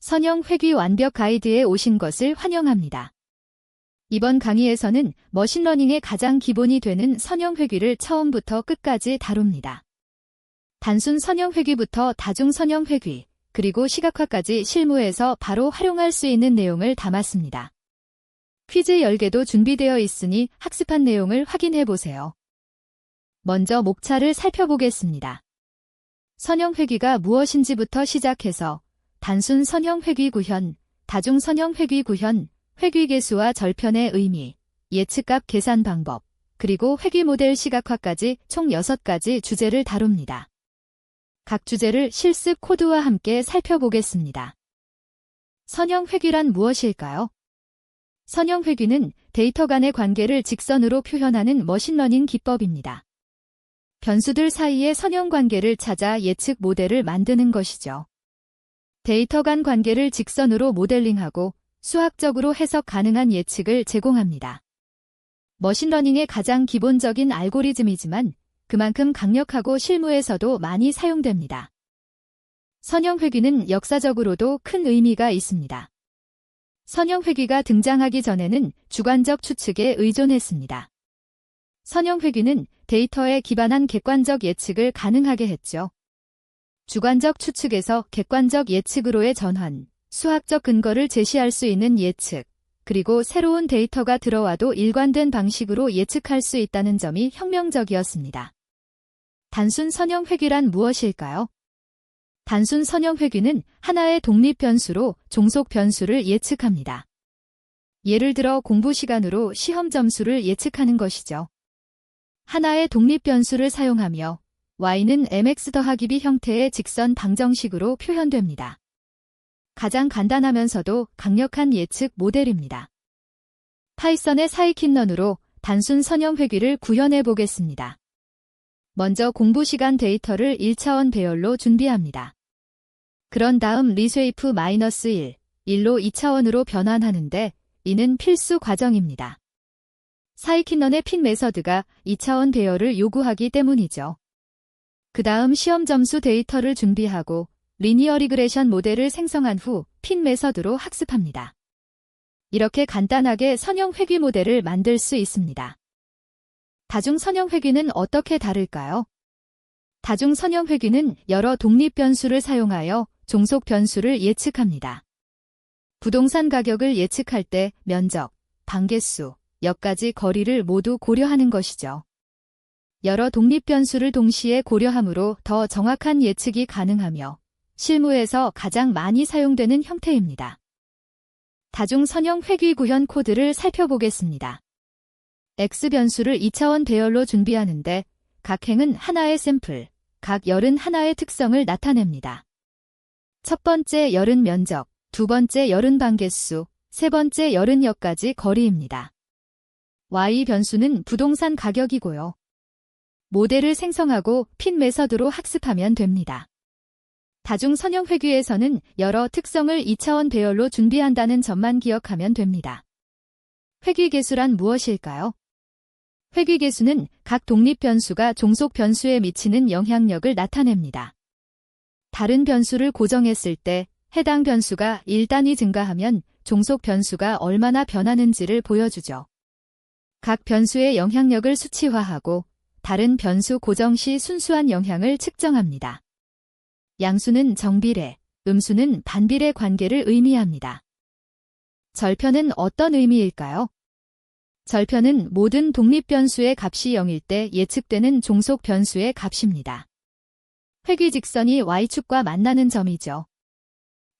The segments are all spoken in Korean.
선형 회귀 완벽 가이드에 오신 것을 환영합니다. 이번 강의에서는 머신러닝의 가장 기본이 되는 선형 회귀를 처음부터 끝까지 다룹니다. 단순 선형 회귀부터 다중 선형 회귀, 그리고 시각화까지 실무에서 바로 활용할 수 있는 내용을 담았습니다. 퀴즈 10개도 준비되어 있으니 학습한 내용을 확인해 보세요. 먼저 목차를 살펴보겠습니다. 선형 회귀가 무엇인지부터 시작해서 단순 선형 회귀 구현, 다중 선형 회귀 구현, 회귀 개수와 절편의 의미, 예측값 계산 방법, 그리고 회귀 모델 시각화까지 총 6가지 주제를 다룹니다. 각 주제를 실습 코드와 함께 살펴보겠습니다. 선형 회귀란 무엇일까요? 선형 회귀는 데이터 간의 관계를 직선으로 표현하는 머신러닝 기법입니다. 변수들 사이의 선형 관계를 찾아 예측 모델을 만드는 것이죠. 데이터 간 관계를 직선으로 모델링하고 수학적으로 해석 가능한 예측을 제공합니다. 머신러닝의 가장 기본적인 알고리즘이지만 그만큼 강력하고 실무에서도 많이 사용됩니다. 선형 회귀는 역사적으로도 큰 의미가 있습니다. 선형 회귀가 등장하기 전에는 주관적 추측에 의존했습니다. 선형 회귀는 데이터에 기반한 객관적 예측을 가능하게 했죠. 주관적 추측에서 객관적 예측으로의 전환, 수학적 근거를 제시할 수 있는 예측, 그리고 새로운 데이터가 들어와도 일관된 방식으로 예측할 수 있다는 점이 혁명적이었습니다. 단순 선형 회귀란 무엇일까요? 단순 선형 회귀는 하나의 독립 변수로 종속 변수를 예측합니다. 예를 들어 공부 시간으로 시험 점수를 예측하는 것이죠. 하나의 독립 변수를 사용하며 y는 mx 더하기 b 형태의 직선 방정식으로 표현됩니다. 가장 간단하면서도 강력한 예측 모델입니다. 파이썬의 사이킨런으로 단순 선형 회귀를 구현해 보겠습니다. 먼저 공부 시간 데이터를 1차원 배열로 준비합니다. 그런 다음 리쉐이프 -1, 1로 2차원으로 변환하는데 이는 필수 과정입니다. 사이킨런의 핀 메서드가 2차원 배열을 요구하기 때문이죠. 그 다음 시험 점수 데이터를 준비하고 리니어 리그레션 모델을 생성한 후 핀 메서드로 학습합니다. 이렇게 간단하게 선형 회귀 모델을 만들 수 있습니다. 다중 선형 회귀는 어떻게 다를까요? 다중 선형 회귀는 여러 독립 변수를 사용하여 종속 변수를 예측합니다. 부동산 가격을 예측할 때 면적, 방개수, 역까지 거리를 모두 고려하는 것이죠. 여러 독립 변수를 동시에 고려하므로 더 정확한 예측이 가능하며 실무에서 가장 많이 사용되는 형태입니다. 다중 선형 회귀 구현 코드를 살펴보겠습니다. X 변수를 2차원 배열로 준비하는데 각 행은 하나의 샘플, 각 열은 하나의 특성을 나타냅니다. 첫 번째 열은 면적, 두 번째 열은 방개수, 세 번째 열은 역까지 거리입니다. Y 변수는 부동산 가격이고요. 모델을 생성하고 핀 메서드로 학습하면 됩니다. 다중 선형 회귀에서는 여러 특성을 2차원 배열로 준비한다는 점만 기억하면 됩니다. 회귀 개수란 무엇일까요? 회귀 개수는 각 독립 변수가 종속 변수에 미치는 영향력을 나타냅니다. 다른 변수를 고정했을 때 해당 변수가 1단위 증가하면 종속 변수가 얼마나 변하는지를 보여주죠. 각 변수의 영향력을 수치화하고 다른 변수 고정 시 순수한 영향을 측정합니다. 양수는 정비례, 음수는 반비례 관계를 의미합니다. 절편은 어떤 의미일까요? 절편은 모든 독립 변수의 값이 0일 때 예측되는 종속 변수의 값입니다. 회귀 직선이 y축과 만나는 점이죠.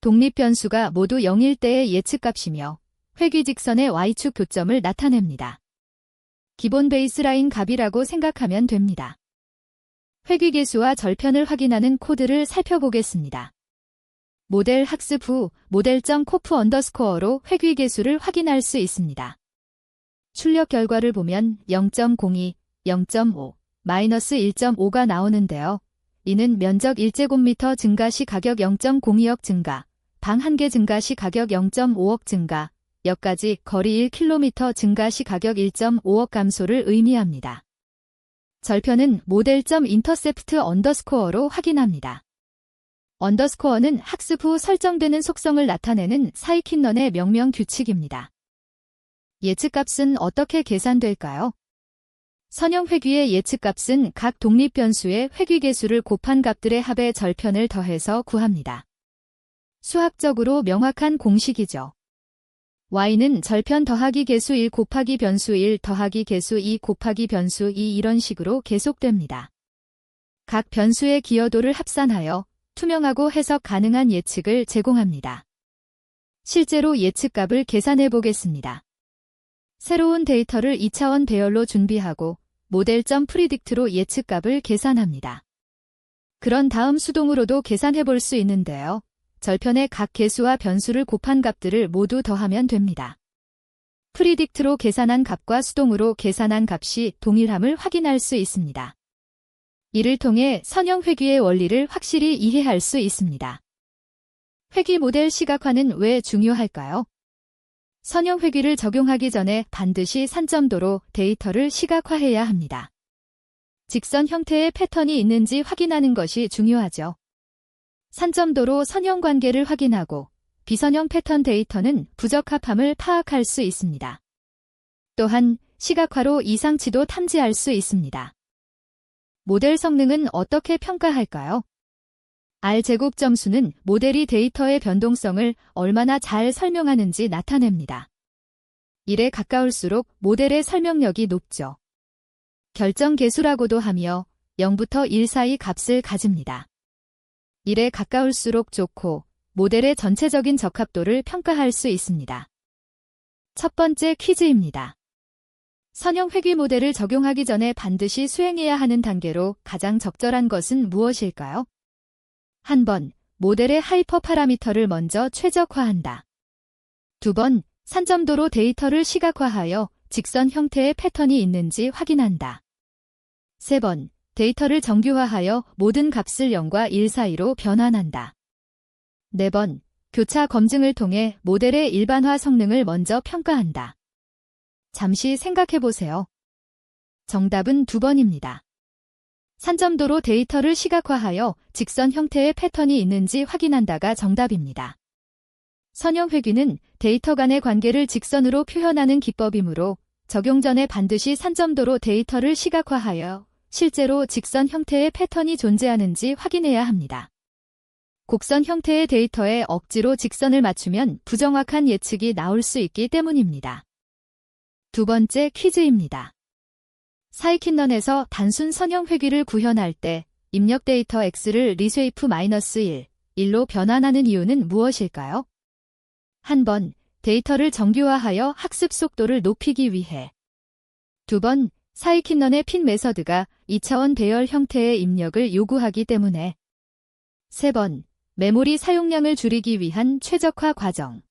독립 변수가 모두 0일 때의 예측값이며 회귀 직선의 y축 교점을 나타냅니다. 기본 베이스라인 값이라고 생각하면 됩니다. 회귀 개수와 절편을 확인하는 코드를 살펴보겠습니다. 모델 학습 후 model.cof_로 회귀 개수를 확인할 수 있습니다. 출력 결과를 보면 0.02, 0.5, -1.5가 나오는데요. 이는 면적 1제곱미터 증가 시 가격 0.02억 증가, 방 1개 증가 시 가격 0.5억 증가, 역까지 거리 1km 증가 시 가격 1.5억 감소를 의미합니다. 절편은 model.intercept_로 확인합니다. 언더스코어는 학습 후 설정되는 속성을 나타내는 사이킨런의 명명 규칙입니다. 예측값은 어떻게 계산될까요? 선형 회귀의 예측값은 각 독립 변수의 회귀계수를 곱한 값들의 합의 절편을 더해서 구합니다. 수학적으로 명확한 공식이죠. y는 절편 더하기 계수 1 곱하기 변수 1 더하기 계수 2 곱하기 변수 2 이런 식으로 계속됩니다. 각 변수의 기여도를 합산하여 투명하고 해석 가능한 예측을 제공합니다. 실제로 예측값을 계산해 보겠습니다. 새로운 데이터를 2차원 배열로 준비하고 모델.predict로 예측값을 계산합니다. 그런 다음 수동으로도 계산해 볼 수 있는데요. 절편의 각 계수와 변수를 곱한 값들을 모두 더하면 됩니다. predict로 계산한 값과 수동으로 계산한 값이 동일함을 확인할 수 있습니다. 이를 통해 선형 회귀의 원리를 확실히 이해할 수 있습니다. 회귀 모델 시각화는 왜 중요할까요? 선형 회귀를 적용하기 전에 반드시 산점도로 데이터를 시각화해야 합니다. 직선 형태의 패턴이 있는지 확인하는 것이 중요하죠. 산점도로 선형 관계를 확인하고 비선형 패턴 데이터는 부적합함을 파악할 수 있습니다. 또한 시각화로 이상치도 탐지할 수 있습니다. 모델 성능은 어떻게 평가할까요? R제곱 점수는 모델이 데이터의 변동성을 얼마나 잘 설명하는지 나타냅니다. 1에 가까울수록 모델의 설명력이 높죠. 결정계수라고도 하며 0부터 1 사이 값을 가집니다. 1에 가까울수록 좋고 모델의 전체적인 적합도를 평가할 수 있습니다. 첫 번째 퀴즈입니다. 선형 회귀 모델을 적용하기 전에 반드시 수행해야 하는 단계로 가장 적절한 것은 무엇일까요? 한 번, 모델의 하이퍼 파라미터를 먼저 최적화한다. 두 번, 산점도로 데이터를 시각화하여 직선 형태의 패턴이 있는지 확인한다. 세 번, 데이터를 정규화하여 모든 값을 0과 1 사이로 변환한다. 네 번, 교차 검증을 통해 모델의 일반화 성능을 먼저 평가한다. 잠시 생각해보세요. 정답은 2번입니다. 산점도로 데이터를 시각화하여 직선 형태의 패턴이 있는지 확인한다가 정답입니다. 선형 회귀는 데이터 간의 관계를 직선으로 표현하는 기법이므로 적용 전에 반드시 산점도로 데이터를 시각화하여 실제로 직선 형태의 패턴이 존재하는지 확인해야 합니다. 곡선 형태의 데이터에 억지로 직선을 맞추면 부정확한 예측이 나올 수 있기 때문입니다. 두 번째 퀴즈입니다. 사이킨런에서 단순 선형 회귀를 구현할 때 입력 데이터 x를 리쉐이프-1, 1로 변환하는 이유는 무엇일까요? 한 번, 데이터를 정규화하여 학습 속도를 높이기 위해. 두 번, 사이킨런의 핀 메서드가 2차원 배열 형태의 입력을 요구하기 때문에. 세 번, 메모리 사용량을 줄이기 위한 최적화 과정.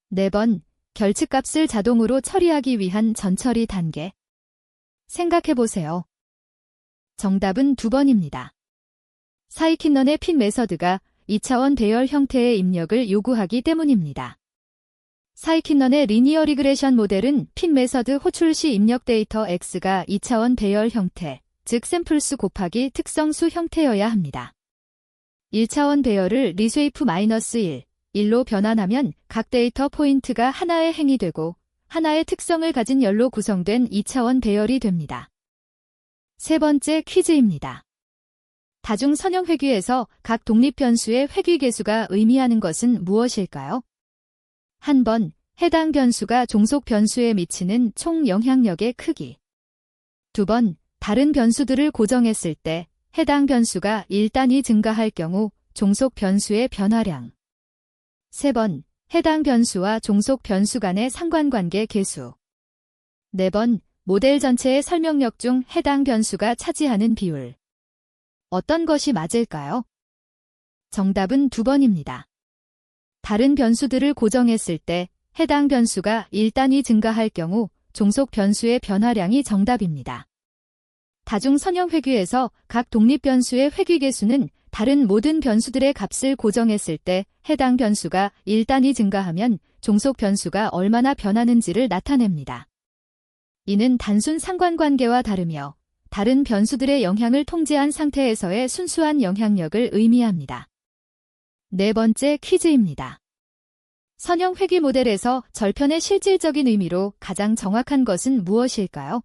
네 번, 결측값을 자동으로 처리하기 위한 전처리 단계. 생각해보세요. 정답은 2번입니다. 사이킨런의 핀 메서드가 2차원 배열 형태의 입력을 요구하기 때문입니다. 사이킨런의 리니어 리그레션 모델은 핀 메서드 호출 시 입력 데이터 x가 2차원 배열 형태, 즉 샘플수 곱하기 특성수 형태여야 합니다. 1차원 배열을 리쉐이프-1, 1로 변환하면 각 데이터 포인트가 하나의 행이 되고 하나의 특성을 가진 열로 구성된 2차원 배열이 됩니다. 세 번째 퀴즈입니다. 다중 선형 회귀에서 각 독립 변수의 회귀 계수가 의미하는 것은 무엇일까요? 한 번, 해당 변수가 종속 변수에 미치는 총 영향력의 크기. 두 번, 다른 변수들을 고정했을 때 해당 변수가 1단위 증가할 경우 종속 변수의 변화량. 세 번, 해당 변수와 종속 변수 간의 상관관계 계수. 네 번, 모델 전체의 설명력 중 해당 변수가 차지하는 비율. 어떤 것이 맞을까요? 정답은 2번입니다. 다른 변수들을 고정했을 때 해당 변수가 1단위 증가할 경우 종속 변수의 변화량이 정답입니다. 다중 선형 회귀에서 각 독립 변수의 회귀 계수는 다른 모든 변수들의 값을 고정했을 때 해당 변수가 1단위 증가하면 종속 변수가 얼마나 변하는지를 나타냅니다. 이는 단순 상관관계와 다르며 다른 변수들의 영향을 통제한 상태에서의 순수한 영향력을 의미합니다. 네 번째 퀴즈입니다. 선형 회귀 모델에서 절편의 실질적인 의미로 가장 정확한 것은 무엇일까요?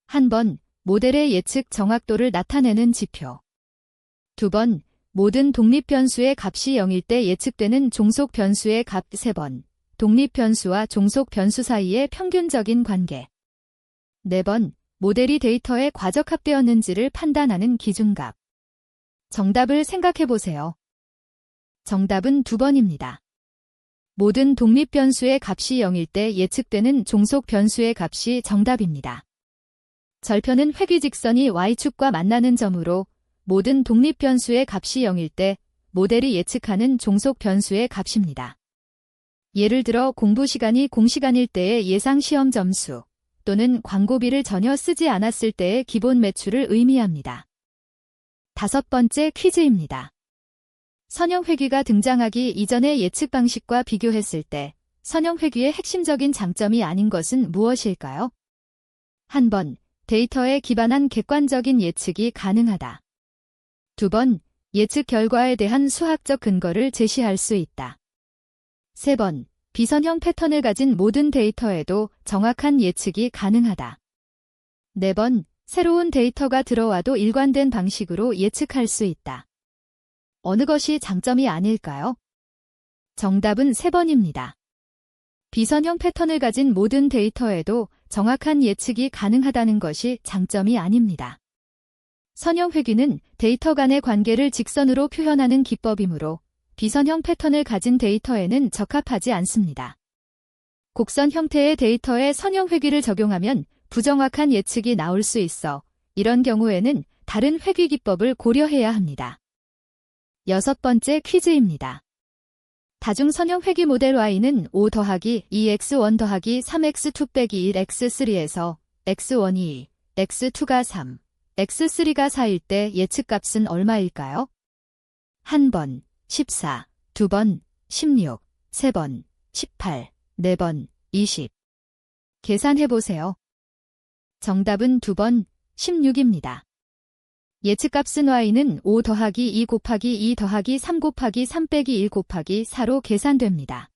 한 번, 모델의 예측 정확도를 나타내는 지표. 두 번, 모든 독립 변수의 값이 0일 때 예측되는 종속 변수의 값. 세 번, 독립 변수와 종속 변수 사이의 평균적인 관계. 네 번, 모델이 데이터에 과적합되었는지를 판단하는 기준값. 정답을 생각해 보세요. 정답은 2번입니다. 모든 독립 변수의 값이 0일 때 예측되는 종속 변수의 값이 정답입니다. 절편은 회귀 직선이 y축과 만나는 점으로 모든 독립 변수의 값이 0일 때 모델이 예측하는 종속 변수의 값입니다. 예를 들어 공부 시간이 공시간일 때의 예상 시험 점수 또는 광고비를 전혀 쓰지 않았을 때의 기본 매출을 의미합니다. 다섯 번째 퀴즈입니다. 선형 회귀가 등장하기 이전의 예측 방식과 비교했을 때 선형 회귀의 핵심적인 장점이 아닌 것은 무엇일까요? 한 번, 데이터에 기반한 객관적인 예측이 가능하다. 두 번, 예측 결과에 대한 수학적 근거를 제시할 수 있다. 세 번, 비선형 패턴을 가진 모든 데이터에도 정확한 예측이 가능하다. 네 번, 새로운 데이터가 들어와도 일관된 방식으로 예측할 수 있다. 어느 것이 장점이 아닐까요? 정답은 3번입니다. 비선형 패턴을 가진 모든 데이터에도 정확한 예측이 가능하다는 것이 장점이 아닙니다. 선형 회귀는 데이터 간의 관계를 직선으로 표현하는 기법이므로 비선형 패턴을 가진 데이터에는 적합하지 않습니다. 곡선 형태의 데이터에 선형 회귀를 적용하면 부정확한 예측이 나올 수 있어 이런 경우에는 다른 회귀 기법을 고려해야 합니다. 여섯 번째 퀴즈입니다. 다중선형 회귀 모델 Y는 5 더하기 2x1 더하기 3x2 빼기 1x3에서 x1이 2, x2가 3, x3가 4일 때 예측값은 얼마일까요? 한 번, 14, 두 번, 16, 세 번, 18, 네 번, 20. 계산해보세요. 정답은 2번, 16입니다. 예측값은 y는 5 더하기 2 곱하기 2 더하기 3 곱하기 3 빼기 1 곱하기 4로 계산됩니다.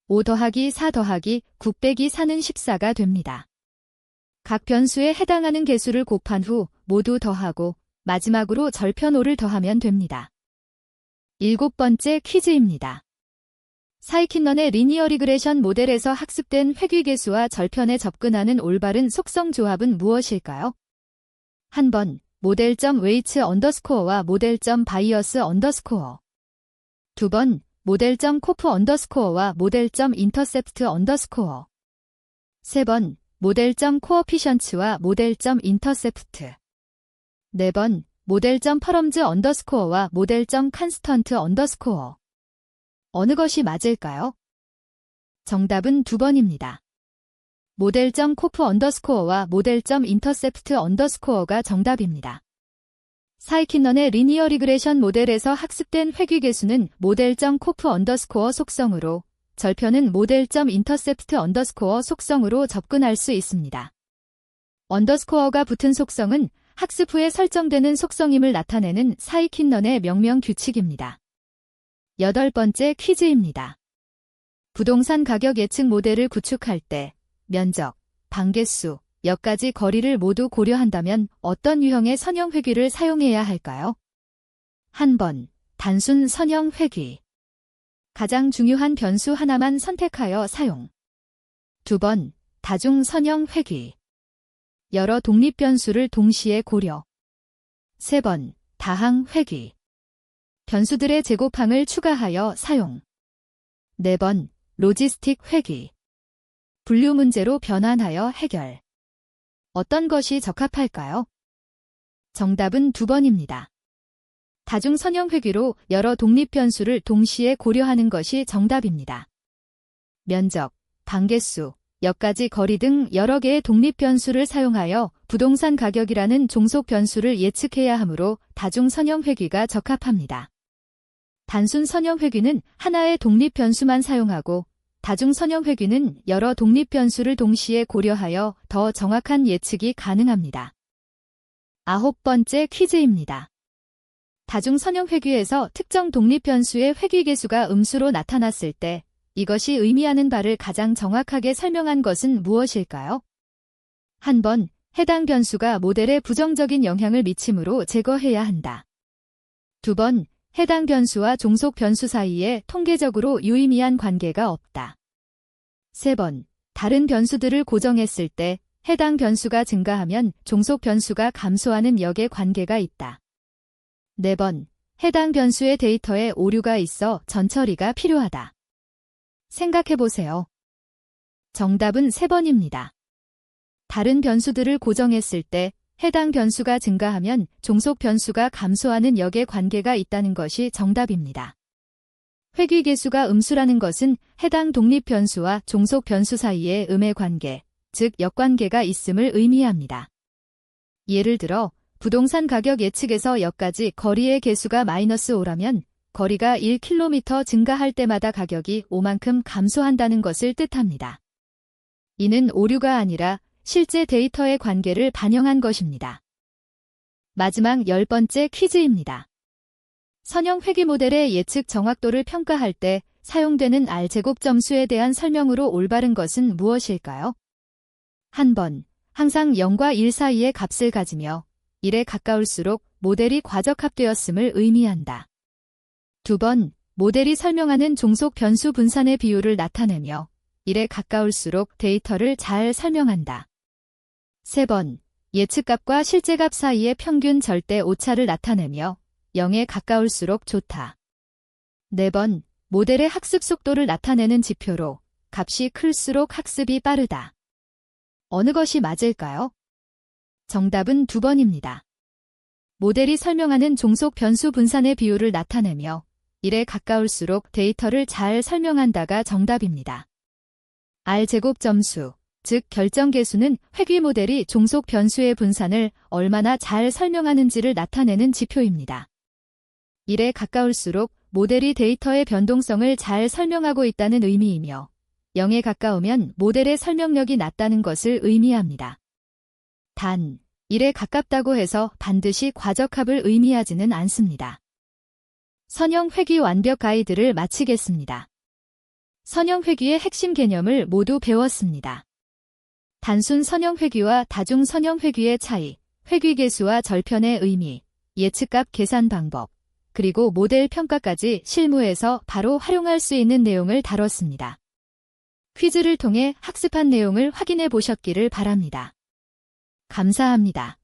5 더하기 4 더하기 9 빼기 4는 14가 됩니다. 각 변수에 해당하는 개수를 곱한 후 모두 더하고 마지막으로 절편 5를 더하면 됩니다. 일곱 번째 퀴즈입니다. 사이킨넌의 리니어 리그레션 모델에서 학습된 회귀계수와 절편에 접근하는 올바른 속성 조합은 무엇일까요? 한 번, 모델점 웨이츠 언더스코어와 모델점 바이어스 언더스코어. 두 번, 모델점 코프 언더스코어와 모델점 인터셉트 언더스코어. 세 번, 모델점 코어피션츠와 모델점 인터셉트. 네 번, 모델점 퍼럼즈 언더스코어와 모델점 칸스턴트 언더스코어. 어느 것이 맞을까요? 정답은 2번입니다. 모델점 코프 언더스코어와 모델점 인터셉트 언더스코어가 정답입니다. 사이킨넌의 리니어 리그레션 모델에서 학습된 회귀계수는 모델점 코프 언더스코어 속성으로 절편은 모델점 인터셉트 언더스코어 속성으로 접근할 수 있습니다. 언더스코어가 붙은 속성은 학습 후에 설정되는 속성임을 나타내는 사이킨넌의 명명 규칙입니다. 여덟 번째 퀴즈입니다. 부동산 가격 예측 모델을 구축할 때 면적, 방개수, 여까지 거리를 모두 고려한다면 어떤 유형의 선형 회귀를 사용해야 할까요? 한 번, 단순 선형 회귀. 가장 중요한 변수 하나만 선택하여 사용. 두 번, 다중 선형 회귀. 여러 독립 변수를 동시에 고려. 세 번, 다항 회귀. 변수들의 제곱항을 추가하여 사용. 네 번, 로지스틱 회귀. 분류 문제로 변환하여 해결. 어떤 것이 적합할까요? 정답은 2번입니다. 다중 선형 회귀로 여러 독립 변수를 동시에 고려하는 것이 정답입니다. 면적, 방개수, 여까지 거리 등 여러 개의 독립 변수를 사용하여 부동산 가격이라는 종속 변수를 예측해야 하므로 다중 선형 회귀가 적합합니다. 단순 선형 회귀는 하나의 독립 변수만 사용하고 다중 선형 회귀는 여러 독립 변수를 동시에 고려하여 더 정확한 예측이 가능합니다. 아홉 번째 퀴즈입니다. 다중선형회귀에서 특정 독립변수의 회귀계수가 음수로 나타났을 때 이것이 의미하는 바를 가장 정확하게 설명한 것은 무엇일까요? 한 번, 해당 변수가 모델에 부정적인 영향을 미치므로 제거해야 한다. 두 번, 해당 변수와 종속 변수 사이에 통계적으로 유의미한 관계가 없다. 세 번, 다른 변수들을 고정했을 때 해당 변수가 증가하면 종속 변수가 감소하는 역의 관계가 있다. 네 번, 해당 변수의 데이터에 오류가 있어 전처리가 필요하다. 생각해보세요. 정답은 3번입니다. 다른 변수들을 고정했을 때 해당 변수가 증가하면 종속 변수가 감소하는 역의 관계가 있다는 것이 정답입니다. 회귀계수가 음수라는 것은 해당 독립 변수와 종속 변수 사이에 음의 관계, 즉 역관계가 있음을 의미합니다. 예를 들어 부동산 가격 예측에서 역까지 거리의 계수가 -5라면 거리가 1km 증가할 때마다 가격이 5만큼 감소한다는 것을 뜻합니다. 이는 오류가 아니라 실제 데이터의 관계를 반영한 것입니다. 마지막 10번째 퀴즈입니다. 선형 회귀 모델의 예측 정확도를 평가할 때 사용되는 R제곱 점수에 대한 설명으로 올바른 것은 무엇일까요? 한 번, 항상 0과 1 사이의 값을 가지며 1에 가까울수록 모델이 과적합되었음을 의미한다. 두 번, 모델이 설명하는 종속 변수 분산의 비율을 나타내며 1에 가까울수록 데이터를 잘 설명한다. 세 번, 예측값과 실제값 사이의 평균 절대 오차를 나타내며 0에 가까울수록 좋다. 네 번, 모델의 학습 속도를 나타내는 지표로 값이 클수록 학습이 빠르다. 어느 것이 맞을까요? 정답은 2번입니다. 모델이 설명하는 종속 변수 분산의 비율을 나타내며 1에 가까울수록 데이터를 잘 설명한다가 정답입니다. R제곱 점수, 즉 결정계수는 회귀 모델이 종속 변수의 분산을 얼마나 잘 설명하는지를 나타내는 지표입니다. 1에 가까울수록 모델이 데이터의 변동성을 잘 설명하고 있다는 의미이며 0에 가까우면 모델의 설명력이 낮다는 것을 의미합니다. 단, 1에 가깝다고 해서 반드시 과적합을 의미하지는 않습니다. 선형 회귀 완벽 가이드를 마치겠습니다. 선형 회귀의 핵심 개념을 모두 배웠습니다. 단순 선형 회귀와 다중 선형 회귀의 차이, 회귀계수와 절편의 의미, 예측값 계산 방법, 그리고 모델 평가까지 실무에서 바로 활용할 수 있는 내용을 다뤘습니다. 퀴즈를 통해 학습한 내용을 확인해 보셨기를 바랍니다. 감사합니다.